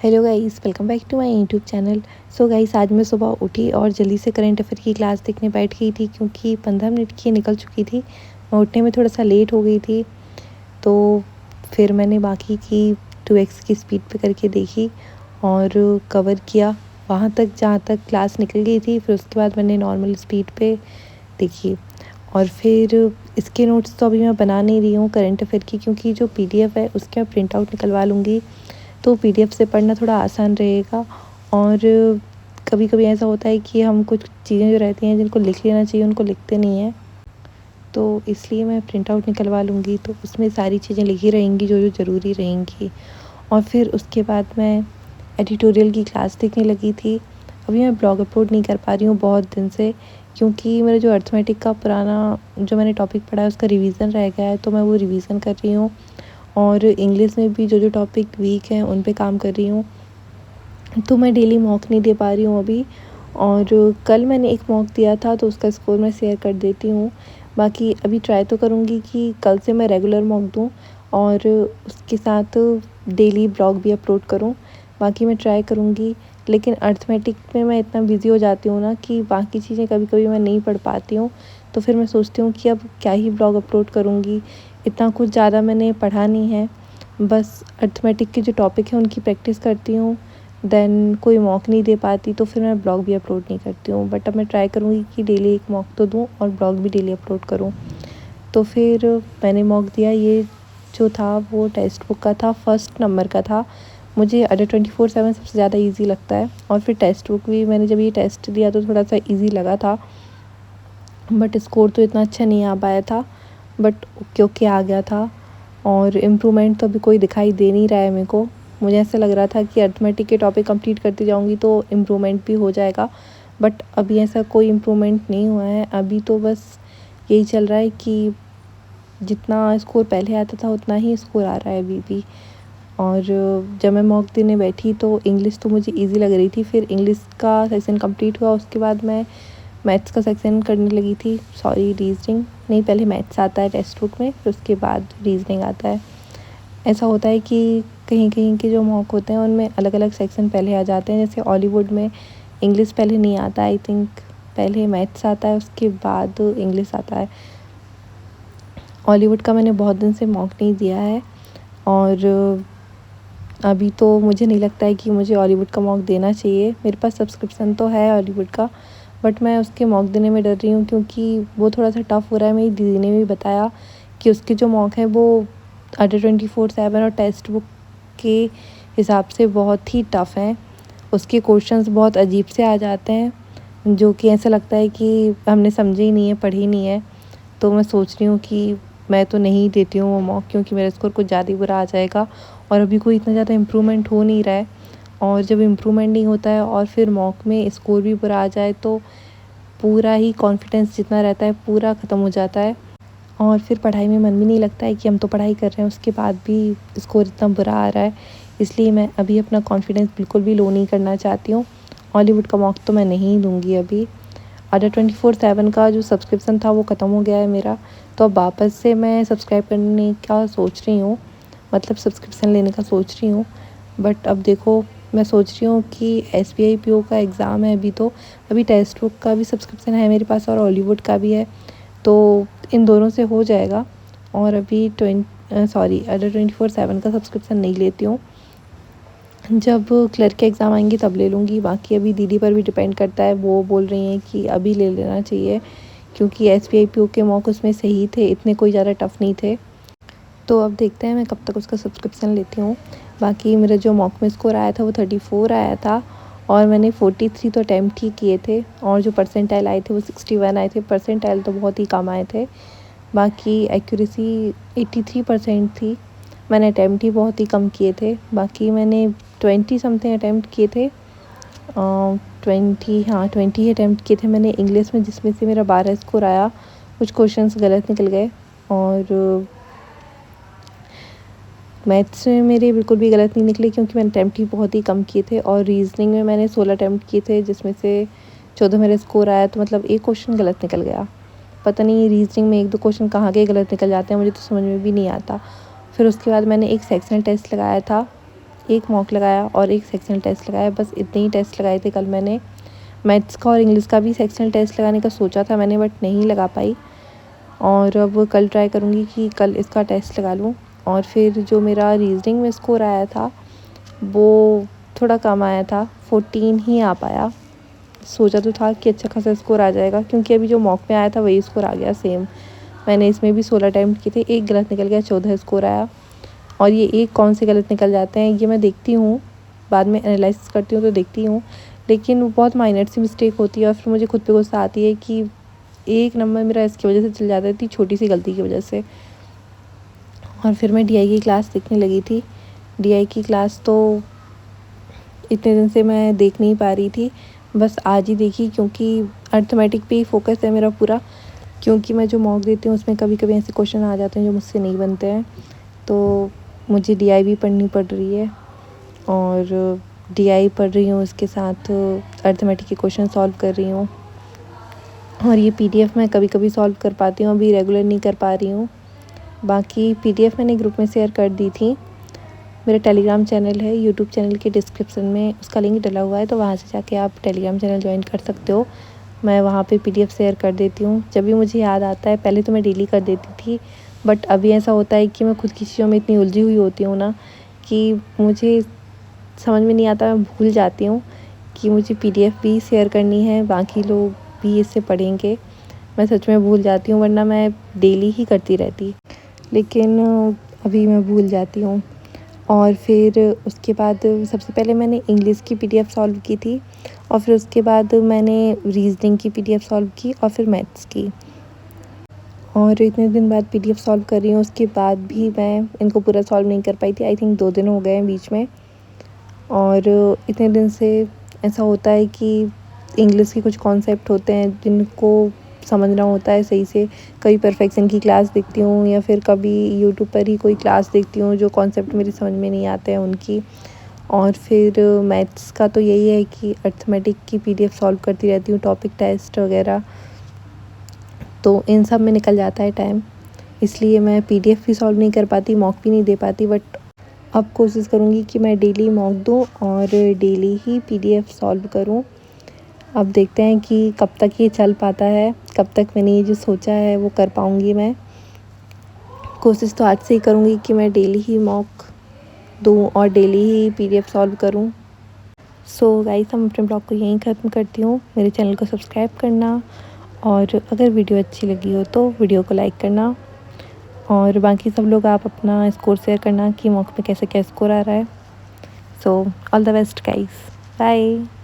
Hello guys, welcome back to my YouTube channel. So guys, आज मैं सुबह उठी और जल्दी से करंट अफेयर की क्लास देखने बैठ गई थी क्योंकि 15 मिनट की निकल चुकी थी। मैं उठने में थोड़ा सा लेट हो गई थी, तो फिर मैंने बाकी की 2x की स्पीड पे करके देखी और कवर किया वहाँ तक जहाँ तक क्लास निकल गई थी। फिर उसके बाद मैंने नॉर्मल स्पीड पे देखी और फिर इसके नोट्स तो अभी मैं बना नहीं रही हूँ करंट अफेयर की, क्योंकि जो PDF है उसके मैं प्रिंट आउट निकलवा लूँगी, तो PDF से पढ़ना थोड़ा आसान रहेगा। और कभी कभी ऐसा होता है कि हम कुछ चीज़ें जो रहती हैं जिनको लिख लेना चाहिए उनको लिखते नहीं हैं, तो इसलिए मैं प्रिंट आउट निकलवा लूँगी, तो उसमें सारी चीज़ें लिखी रहेंगी जो जो ज़रूरी रहेंगी। और फिर उसके बाद मैं एडिटोरियल की क्लास देखने लगी थी। अभी मैं ब्लॉग अपलोड नहीं कर पा रही हूँ बहुत दिन से, क्योंकि मेरा जो अर्थमेटिक का पुराना जो मैंने टॉपिक पढ़ा है उसका रिवीजन रह गया है, तो मैं वो रिवीजन कर रही हूँ। और इंग्लिश में भी जो जो टॉपिक वीक हैं उन पे काम कर रही हूँ, तो मैं डेली मॉक नहीं दे पा रही हूँ अभी। और कल मैंने एक मॉक दिया था तो उसका स्कोर मैं शेयर कर देती हूँ। बाकी अभी ट्राई तो करूँगी कि कल से मैं रेगुलर मॉक दूँ और उसके साथ डेली ब्लॉग भी अपलोड करूँ। बाकी मैं ट्राई करूँगी, लेकिन अर्थमेटिक में मैं इतना बिज़ी हो जाती हूँ ना कि बाकी चीज़ें कभी कभी मैं नहीं पढ़ पाती हूँ। तो फिर मैं सोचती हूँ कि अब क्या ही ब्लॉग अपलोड करूँगी, इतना कुछ ज़्यादा मैंने पढ़ा नहीं है। बस अर्थमेटिक के जो टॉपिक हैं उनकी प्रैक्टिस करती हूँ, देन कोई मॉक नहीं दे पाती तो फिर मैं ब्लॉग भी अपलोड नहीं करती हूँ। बट अब मैं ट्राई करूँगी कि डेली एक मॉक तो दूँ और ब्लॉग भी डेली अपलोड करूँ। तो फिर मैंने मॉक दिया, ये जो था वो टेक्स्ट बुक का था, फर्स्ट नंबर का था। मुझे अडर 24/7 सबसे ज़्यादा इजी लगता है, और फिर टेक्स्ट बुक भी मैंने जब ये टेस्ट दिया तो थोड़ा सा इजी लगा था, बट स्कोर तो इतना अच्छा नहीं आ पाया था, बट ओके ओके आ गया था। और इम्प्रूवमेंट तो अभी कोई दिखाई दे नहीं रहा है मेरे को। मुझे ऐसा लग रहा था कि अर्थमेटिक के टॉपिक कंप्लीट करती जाऊंगी तो इम्प्रूवमेंट भी हो जाएगा, बट अभी ऐसा कोई इम्प्रूवमेंट नहीं हुआ है। अभी तो बस यही चल रहा है कि जितना स्कोर पहले आता था उतना ही स्कोर आ रहा है अभी भी। और जब मैं मॉक देने बैठी तो इंग्लिश तो मुझे इजी लग रही थी, फिर इंग्लिश का सेक्शन कंप्लीट हुआ, उसके बाद मैं मैथ्स का सेक्शन करने लगी थी, सॉरी रीजनिंग नहीं, पहले मैथ्स आता है टेक्स्ट बुक में, फिर उसके बाद रीजनिंग आता है। ऐसा होता है कि कहीं कहीं के जो मॉक होते हैं उनमें अलग अलग सेक्शन पहले आ जाते हैं, जैसे हॉलीवुड में इंग्लिश पहले नहीं आता, आई थिंक पहले मैथ्स आता है उसके बाद इंग्लिश आता है। हॉलीवुड का मैंने बहुत दिन से मॉक नहीं दिया है, और अभी तो मुझे नहीं लगता है कि मुझे हॉलीवुड का मॉक देना चाहिए। मेरे पास सब्सक्रिप्शन तो है हॉलीवुड का, बट मैं उसके मॉक देने में डर रही हूँ क्योंकि वो थोड़ा सा टफ़ हो रहा है। मेरी दीदी ने भी बताया कि उसके जो मॉक हैं वो अडर 24/7 और टेक्स्ट बुक के हिसाब से बहुत ही टफ़ हैं। उसके क्वेश्चंस बहुत अजीब से आ जाते हैं, जो कि ऐसा लगता है कि हमने समझे ही नहीं है, पढ़ी नहीं है। तो मैं सोच रही हूँ कि मैं तो नहीं देती हूँ वो मॉक, क्योंकि मेरा स्कोर कुछ ज़्यादा ही बुरा आ जाएगा और अभी कोई इतना ज़्यादा इम्प्रूवमेंट हो नहीं रहा है। और जब इम्प्रूवमेंट नहीं होता है और फिर मॉक में स्कोर भी बुरा आ जाए तो पूरा ही कॉन्फिडेंस जितना रहता है पूरा ख़त्म हो जाता है, और फिर पढ़ाई में मन भी नहीं लगता है कि हम तो पढ़ाई कर रहे हैं, उसके बाद भी स्कोर इतना बुरा आ रहा है। इसलिए मैं अभी अपना कॉन्फिडेंस बिल्कुल भी लो नहीं करना चाहती हूँ। हॉलीवुड का मॉक तो मैं नहीं दूँगी अभी। अडर 24/7 का जो सब्सक्रिप्शन था वो ख़त्म हो गया है मेरा, तो अब वापस से मैं सब्सक्राइब करने का सोच रही हूँ, मतलब सब्सक्रिप्शन लेने का सोच रही हूँ। बट अब देखो, मैं सोच रही हूँ कि SBI PO का एग्ज़ाम है अभी, तो अभी टेक्स्ट बुक का भी सब्सक्रिप्शन है मेरे पास और हॉलीवुड का भी है, तो इन दोनों से हो जाएगा। और अभी अडर 24/7 का सब्सक्रिप्शन नहीं लेती हूँ, जब क्लर्क के एग्ज़ाम आएंगे तब ले लूँगी। बाकी अभी दीदी पर भी डिपेंड करता है, वो बोल रही हैं कि अभी ले लेना चाहिए, क्योंकि SBI PO के मॉक उसमें सही थे, इतने कोई ज़्यादा टफ़ नहीं थे। तो अब देखते हैं मैं कब तक उसका सब्सक्रिप्शन लेती हूँ। बाकी मेरा जो मॉक में स्कोर आया था वो 34 आया था, और मैंने 43 तो अटैम्प्ट ही किए थे, और जो परसेंटाइल आए थे वो 61 आए थे। परसेंटाइल तो बहुत ही कम आए थे, बाकी एक्यूरेसी 83% थी। मैंने अटैम्प्ट ही बहुत ही कम किए थे, बाकी मैंने 20 समथिंग अटैम्प्ट किए थे, 20 अटैम्प्ट किए थे मैंने इंग्लिश में, जिसमें से मेरा 12 स्कोर आया। कुछ क्वेश्चंस गलत निकल गए, और मैथ्स में मेरे बिल्कुल भी गलत नहीं निकले क्योंकि मैंने अटैम्प्ट ही बहुत ही कम किए थे। और रीजनिंग में मैंने 16 अटैम्प्ट किए थे, जिसमें से 14 मेरा स्कोर आया, तो मतलब एक क्वेश्चन गलत निकल गया। पता नहीं रीजनिंग में 1-2 क्वेश्चन कहाँ के गलत निकल जाते हैं, मुझे तो समझ में भी नहीं आता। फिर उसके बाद मैंने एक सेक्शनल टेस्ट लगाया था एक मॉक लगाया और एक सेक्शनल टेस्ट लगाया, बस इतने ही टेस्ट लगाए थे कल मैंने। मैथ्स का और इंग्लिश का भी सेक्शनल टेस्ट लगाने का सोचा था मैंने, बट नहीं लगा पाई। और अब कल ट्राई करूँगी कि कल इसका टेस्ट लगा लूँ। और फिर जो मेरा रीजनिंग में स्कोर आया था वो थोड़ा कम आया था, 14 ही आ पाया। सोचा तो था कि अच्छा खासा स्कोर आ जाएगा, क्योंकि अभी जो मॉक में आया था वही स्कोर आ गया सेम। मैंने इसमें भी 16 अटैम्प्ट किए थे, एक गलत निकल गया, 14 स्कोर आया। और ये एक कौन से गलत निकल जाते हैं ये मैं देखती हूँ, बाद में एनालाइसिस करती हूँ तो देखती हूँ, लेकिन वो बहुत माइनर सी मिस्टेक होती है और फिर मुझे खुद पे गुस्सा आती है कि एक नंबर मेरा इसकी वजह से चल जाता है, इतनी छोटी सी गलती की वजह से। और फिर मैं डीआई की क्लास देखने लगी थी। डीआई की क्लास तो इतने दिन से मैं देख नहीं पा रही थी, बस आज ही देखी, क्योंकि अर्थमेटिक पे ही फोकस है मेरा पूरा। क्योंकि मैं जो मॉक देती हूँ उसमें कभी कभी ऐसे क्वेश्चन आ जाते हैं जो मुझसे नहीं बनते हैं, तो मुझे डीआई भी पढ़नी पड़ रही है। और डीआई पढ़ रही हूँ, उसके साथ अर्थमेटिक के क्वेश्चन सॉल्व कर रही हूँ। और ये पीडीएफ मैं कभी कभी सॉल्व कर पाती हूँ, अभी रेगुलर नहीं कर पा रही हूँ। बाकी पीडीएफ मैंने ग्रुप में शेयर कर दी थी। मेरा टेलीग्राम चैनल है, यूट्यूब चैनल के डिस्क्रिप्शन में उसका लिंक डला हुआ है, तो वहाँ से जाके आप टेलीग्राम चैनल ज्वाइन कर सकते हो। मैं वहाँ पे पीडीएफ शेयर कर देती हूँ जब भी मुझे याद आता है। पहले तो मैं डेली कर देती थी, बट अभी ऐसा होता है कि मैं खुद की चीज़ों में इतनी उलझी हुई होती हूँ ना कि मुझे समझ में नहीं आता, मैं भूल जाती हूँ कि मुझे पीडीएफ भी शेयर करनी है, बाकी लोग भी इससे पढ़ेंगे। मैं सच में भूल जाती हूँ, वरना मैं डेली ही करती रहती, लेकिन अभी मैं भूल जाती हूँ। और फिर उसके बाद सबसे पहले मैंने इंग्लिश की पीडीएफ सॉल्व की थी, और फिर उसके बाद मैंने रीजनिंग की पीडीएफ सॉल्व की, और फिर मैथ्स की। और इतने दिन बाद पीडीएफ सॉल्व कर रही हूँ, उसके बाद भी मैं इनको पूरा सॉल्व नहीं कर पाई थी। आई थिंक 2 दिन हो गए हैं बीच में। और इतने दिन से ऐसा होता है कि इंग्लिश के कुछ कॉन्सेप्ट होते हैं जिनको समझना होता है सही से। कभी परफेक्शन की क्लास देखती हूँ, या फिर कभी यूट्यूब पर ही कोई क्लास देखती हूँ जो कॉन्सेप्ट मेरी समझ में नहीं आते हैं उनकी। और फिर मैथ्स का तो यही है कि अर्थमेटिक की पीडीएफ सॉल्व करती रहती हूँ, टॉपिक टेस्ट वगैरह, तो इन सब में निकल जाता है टाइम। इसलिए मैं पीडीएफ भी सॉल्व नहीं कर पाती, मॉक भी नहीं दे पाती। बट अब कोशिश करूँगी कि मैं डेली मॉक दूँ और डेली ही पीडीएफ सॉल्व करूँ। अब देखते हैं कि कब तक ये चल पाता है, कब तक मैंने ये जो सोचा है वो कर पाऊँगी मैं। कोशिश तो आज से ही करूँगी कि मैं डेली ही मॉक दूँ और डेली ही पीडीएफ सॉल्व करूँ। सो गाइस, हम अपने ब्लॉग को यहीं ख़त्म करती हूँ। मेरे चैनल को सब्सक्राइब करना, और अगर वीडियो अच्छी लगी हो तो वीडियो को लाइक करना, और बाकी सब लोग आप अपना स्कोर शेयर करना कि मॉक में कैसे क्या स्कोर आ रहा है। So all the best guys, bye.